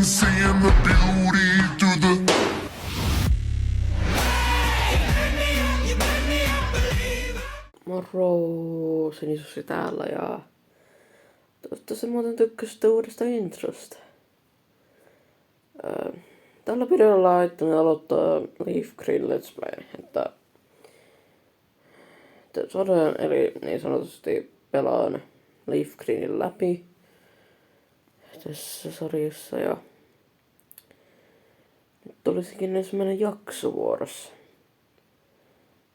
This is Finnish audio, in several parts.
Seeing the beauty through the Moro, Sinisussi täällä ja toivottavasti muuten tykkäsitte uudesta introsta. Tällä videolla ajattelin aloittaa Leaf Green Let's Play, että sodan eli niin sanotusti pelaan Leaf Greenin läpi tässä sarjassa ja nyt tulisikin ensimmäinen jakso vuorossa.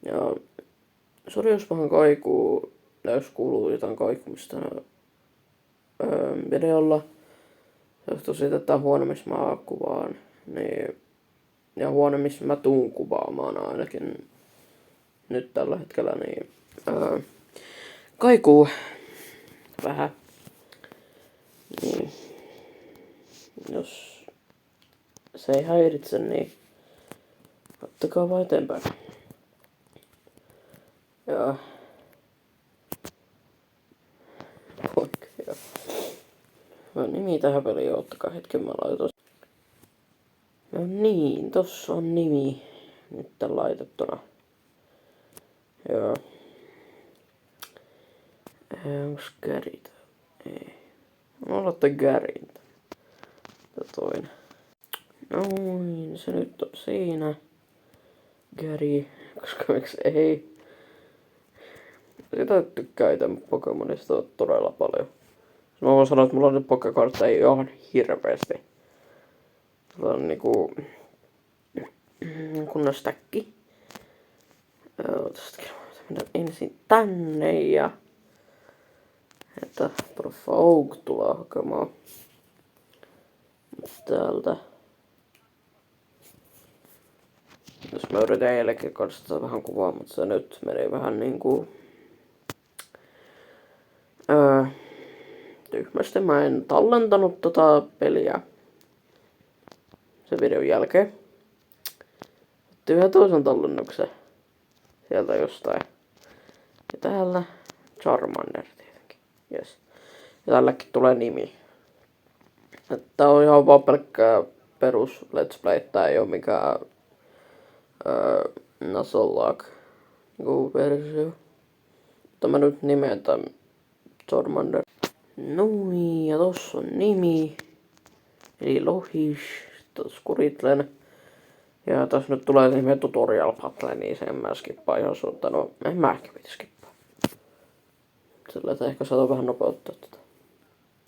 Ja sori jos vähän kaikuu, jos kuuluu jotain kaikumista videolla. Se johtuu siitä, että huone missä mä kuvaan, niin, ja huone missä mä tuun kuvaamaan ainakin nyt tällä hetkellä, niin kaikuu vähän. Niin, jos se ei häiritse, niin ottakaa vaan eteenpäin. Ja mä nimi tähän peliin, ottakaa hetken mä laitan. No niin, tossa on nimi nyt laitettuna. Joo. Onks Gary täällä? Ei. Mä aloittaa Garyn. Toinen. Noin, se nyt on siinä. Gary, koska miksi ei. Sitä tykkää ite Pokemonista todella paljon. Mä voin sanoa, että mulla on nyt Pokekartta ei ihan hirveesti. Sulla on niinku kunnon stäkki. Tästäkin mennään ensin tänne ja että Proffa Oak tulee hakemaan täältä. Jos mä yritän eilenkin kanssa vähän kuvaa, mutta se nyt meni vähän niinku tyhmästi. Mä en tallentanut tota peliä sen videon jälkeen. Otti yhden toisen tallennuksen sieltä jostain. Ja täällä Charmander tietenkin. Yes. Ja tälläkin tulee nimi. Tää on ihan vaan pelkkää perus Let's Play. Tää ei oo mikään Nuzlocke versio. Mutta mä nyt nimeän tän Charmander. Noin, ja tossa on nimi. Eli Lohish, tossa Kuritlen. Ja tässä nyt tulee nimen tutorial battle, niin sen mä skippaan ihan suuntaan. No, en mä ehkä piti skippaa. Sillä että ehkä saadaan vähän nopeuttaa tätä.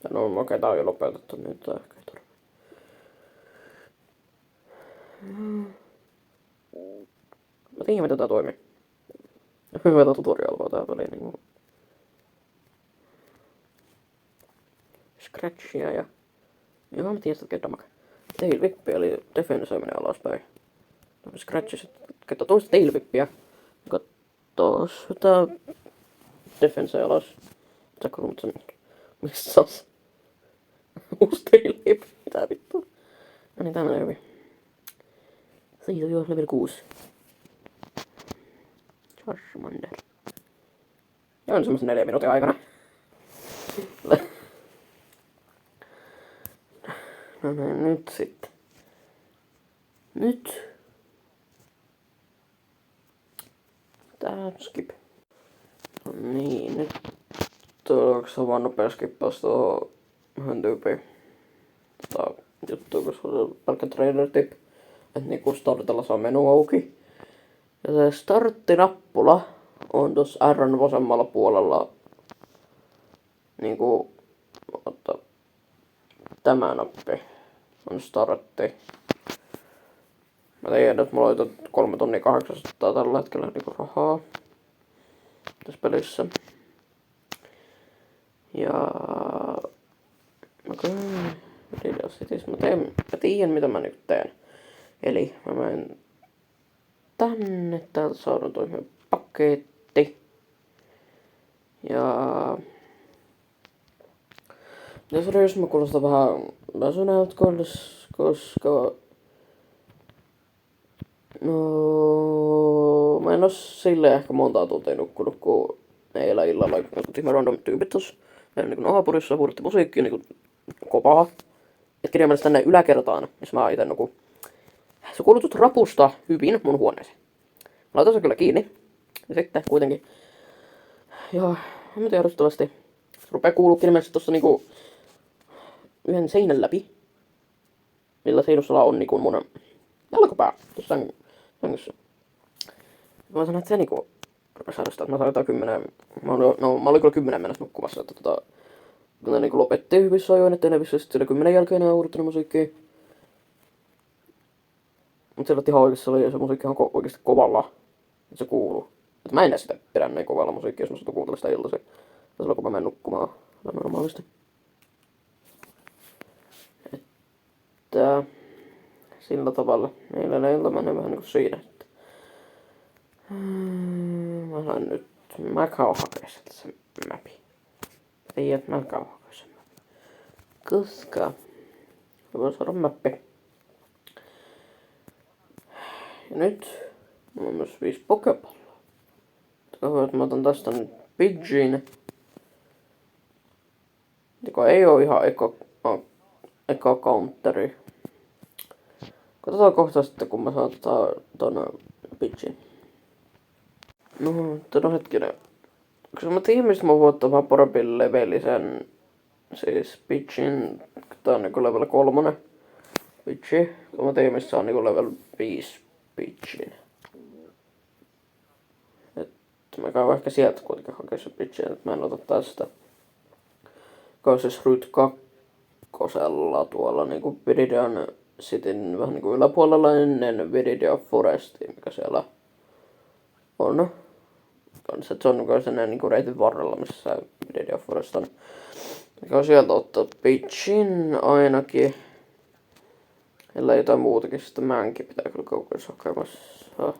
Ja no okei, tää on jo nopeutettu, niin tää ehkä ei tarvitse. Mä tiedän miten tää toimii. Hyvä tutorial vaan tää peli niinku. Scratchia ja... Joo, mä tiedän, että Kedamaka. Tailwhippi eli defensoiminen alaspäin. Scratchi sitten katsoo toista tailwhippiä. Kattoo sitä defensoja alas. Sä kuulut sen. Missä sas? Uusi tailwhip. Mitä vittua? No niin, tää menee hyvin. Siitä on jo level 6. Charmander. Ja on semmosen 4 minuutin aikana. No niin, nyt sitten. Nyt. Tää skip. No niin, nyt. Onko se vaan nopea skippaus tuohon yhden tyypin juttuun, koska se on pelkkä trainer tip. Että niinku startilla saa menu auki. Ja se starttinappula on tossa R:n vasemmalla puolella. Niinku, tämä nappi on startti. Mä tiedän, että mulla on 3800 tällä hetkellä niinku rahaa tässä pelissä. Ja okei, mä tiedän mitä mä nyt teen. Eli mä menen tänne, täältä saadaan toimia paketti. Ja jos mä kuulostan vähän väsyneeltä, koska no mä en oo silleen ehkä montaa tuntia nukkunut, kun eilen illalla jotkut ihan random tyypit tossa meillä niinku naapurissa huudetti musiikkia niinku kovaa. Et kirjaimellisesti tänne yläkertaan, missä mä ite nukun. Sä kuulutut rapusta hyvin mun huoneeseen. Mä laitan sen kyllä kiinni. Ja sitten kuitenkin. Joo, en mä tiedä arvostavasti. Se rupee kuuluu ilmeisesti tossa niinku yhden seinän läpi. Millä seinussala on niinku mun jalkapää tossa sängyssä. Mä sanoin, että se niinku rupes harrastaa, että mä sain jotain 10. Mä olin kyllä 10 mennessä nukkumassa, että kun ne niinku lopetti hyvissä ajoin, ettei ne vissi sitten 10 jälkeen enää uudettanut musiikkia. Mut siellä ihan oikeesti oli se musiikki ihan oikeesti kovalla, että se kuuluu. Et mä en näe sitä pidä näin kovalla musiikkia, jos mä satun kuuntelemaan sitä iltaisin. Tai silloin kun mä menen nukkumaan normaalisti. Että sillä tavalla. Meillä ilta menee vähän niinku siinä. Että mä sain nyt. Mä käyn hakee sieltä sen mäpi. Tiedät, mä käyn hakee sen mäpi. Koska mä voin saada mäppi. Ja nyt mulla on myös 5 pokepalloa. Mä otan tästä nyt Pidgeyn. Joka ei oo ihan eka counteri. Katsotaan kohta sitten kun mä saan ton Pidgeyn. No hetkinen. Koska mä tiedän mistä mä voin ottaa vähän parempi levelisen. Siis Pidgeyn. Tää on niinku level 3. Pidgey. Mä tiedän missä on niinku level 5 Pidgeyn. Mä käyn ehkä sieltä kuitenkin hakea se Pidgeyn, että mä en ota tästä. Käyn siis Route 2 tuolla niinku Viridian Cityn vähän niinku yläpuolella ennen Viridian Forestia, mikä siellä on. Se on niinku sen niinku reitin varrella, missä Viridian Forest on. Mä käyn sieltä ottaa Pidgeyn ainakin. Ellei jotain muutakin, sitten määnkin pitää kyllä kaukoissa hakemassa.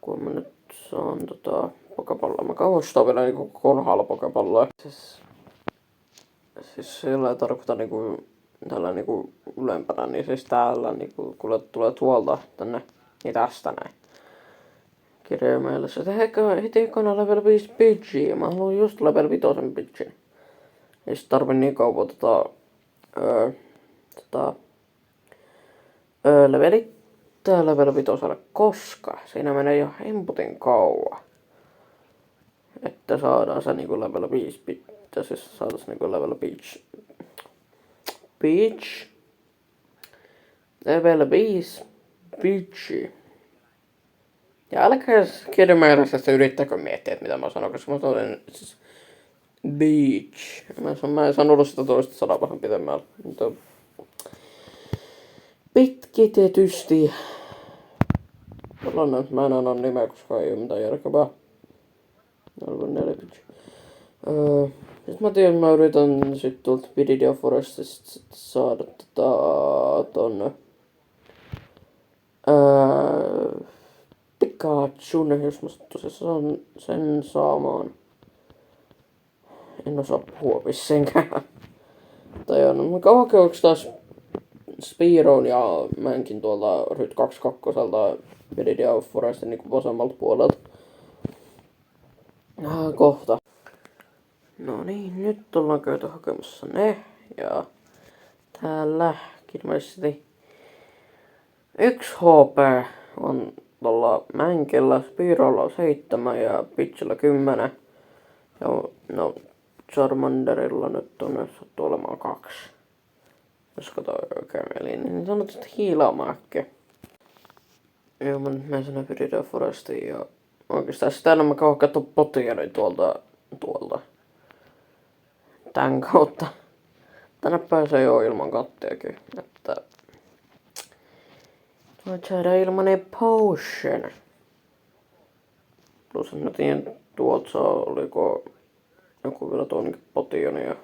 Kun mä nyt saan pokepalloa. Mä käyn ostaa vielä niinku konhaalla pokepalloa. Siis sillä ei tarkoita niinku tällä niinku ylempänä, niin siis täällä niinku kun tulee tuolta tänne, niin tästä näin. Kirjaimellisesti, että heti ekana level 5 Pidgey. Mä haluan just level 5 Pidgeyn. Ei sit tarvi niin kauan levelittää level 5, koska siinä menee jo hemputin kauan. Että saadaan se niinku level 5 pitää, siis saadaan niinku level Peach. Level 5 Pidgey. Ja älkää kirjaimellisesti yrittäkö miettiä, että mitä mä sanon, koska mä sanon siis Beach. Mä en sanonut sitä toista sanaa vähän pitemmällä. Mutta pitkitetysti. Mä en anna nimeä, koska ei oo mitään järkevää. Level 4 Pidgey. Sit mä tiedän, mä yritän sit tuolta Viridian Forestista saada ton Pikachun, jos mä tosiaan sen saamaan. En osaa puhua vissenkään. Tai on, mä käyn hakea taas Spearown ja mäenkin tuolta Route 22 Viridian Forestin niinku vasemmalta puolelta. Kohta. No niin, nyt ollaan käyty hakemassa ne. Ja täällä ilmeisesti 1 HP on tuolla Mänkellä, Spearowlla on 7 ja Pidgeyllä 10. Ja no Charmanderilla nyt on sattuu olemaan 2. Jos katsoo oikein eli niin sanotusti hiilaamäkki. Joo, mä nyt menen sinne Viridian Forestiin ja oikeastaan sitä mä käyn katsoa potiaani tuolta. Tän kautta. Tänne pääsee jo ilman kattiakin, että voit saada ilmanen potion. Plus mä tiedän tuolta saa, oliko joku vielä toinenkin potioni ja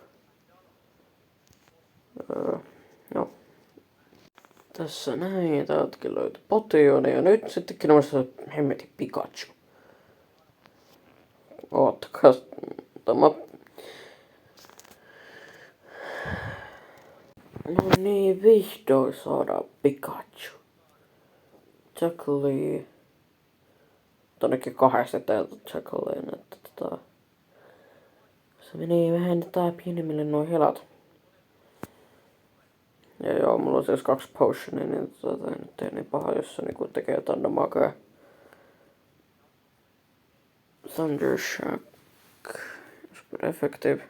no. Tässä näin, täältäkin löytyi potioni ja nyt sittenkin on se hemmetin Pikachu. Oottakaa, tämä. No niin, vihdoin saadaan Pikachu. Chuckly. Tonnekin 2 täältä Chuckleen, että se menee vähän pienemmille nuo helat. Ja joo, mulla on siis 2 potionia, niin ei nyt tee niin paha, jos se niinku tekee jotain damagea. Thunder Shock. Super effective.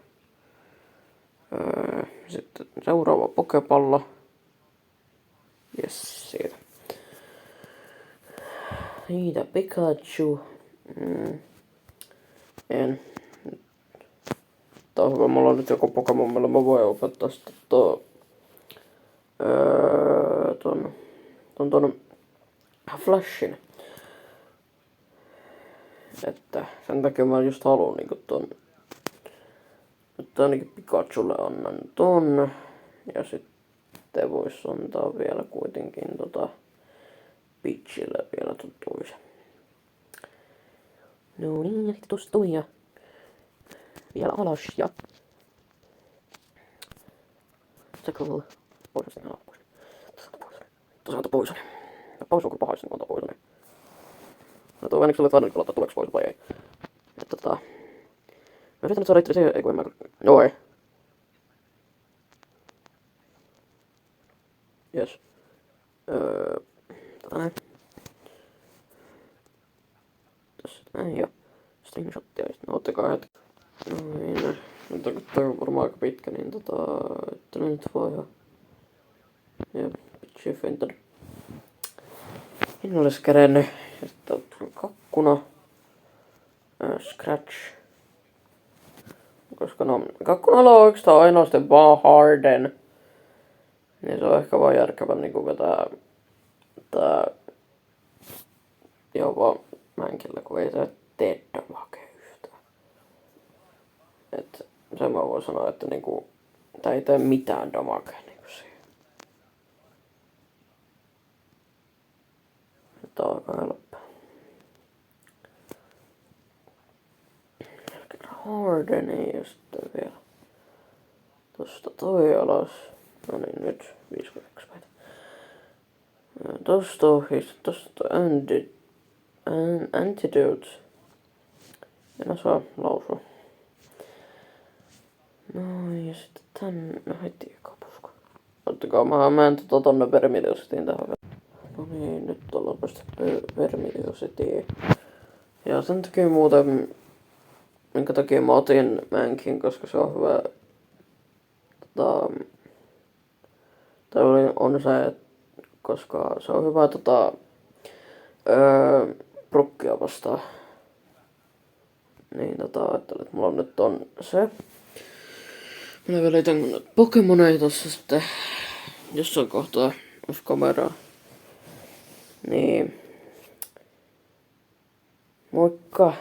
Sitten seuraava pokepallo. Jes, siitä. Siitä Pikachu. En. Tää on hyvä, mulla on nyt joku Pokemon, millä mä voin opettaa sitten ton Flashin. Että sen takia mä just haluun niinku ton. Nyt ainakin Pikachulle annan ton. Ja sitten vois antaa vielä kuitenkin Peachille vielä ton toisen. No niin, ja sitten tosta toi ja vielä alas ja... Se cool. Pois sitten alas pois. Tosiaan pois. Ja paus on kyllä paha, jos antaa pois. No tuo ainakin sulle tarvitse laittaa tuleeko pois vai ei. Että mä yritän nyt saada itse siihen, ei kun en mä... Joo ei. Jes. Näin. Tässä näin ja stringshottia ja sitten ottakaa hetki. Noin. Nyt kun toi on varmaan aika pitkä, niin että nyt voi ihan... Ja pitchiä fentannut. En olis kerennyt. Ja sitten on tullut kakkuna. Scratch. Koska no, kakkunalla on oikeastaan ainoastaan vaan Harden. Niin se on ehkä vaan järkevä niinku vetää tää jopa mänkillä, kun ei se tee damagea yhtään. Et sen mä voin sanoa, että niinku tää ei tee mitään damagea niinku siihen. Tää on aika helppoa. Hardeni ja sitten vielä tosta toi alas. No niin, nyt 52 päitä. Tosta ohi, tosta antidote. En osaa lausua. No ja sitten tän, no heti kapuska. Ottakaa, mä en tonne Vermiliositiin tähän vielä. No niin, nyt ollaan päästä Vermiliositiin. Ja sen takia muuten, minkä takia mä otin Mänkin, koska se on hyvä. Tai on se, koska se on hyvä brukkia vastaan. Niin ajattelin, että mulla nyt on se. Mä välitän Pokemoneja tossa sitten jossain kohtaa off kameraa. Niin. Moikka!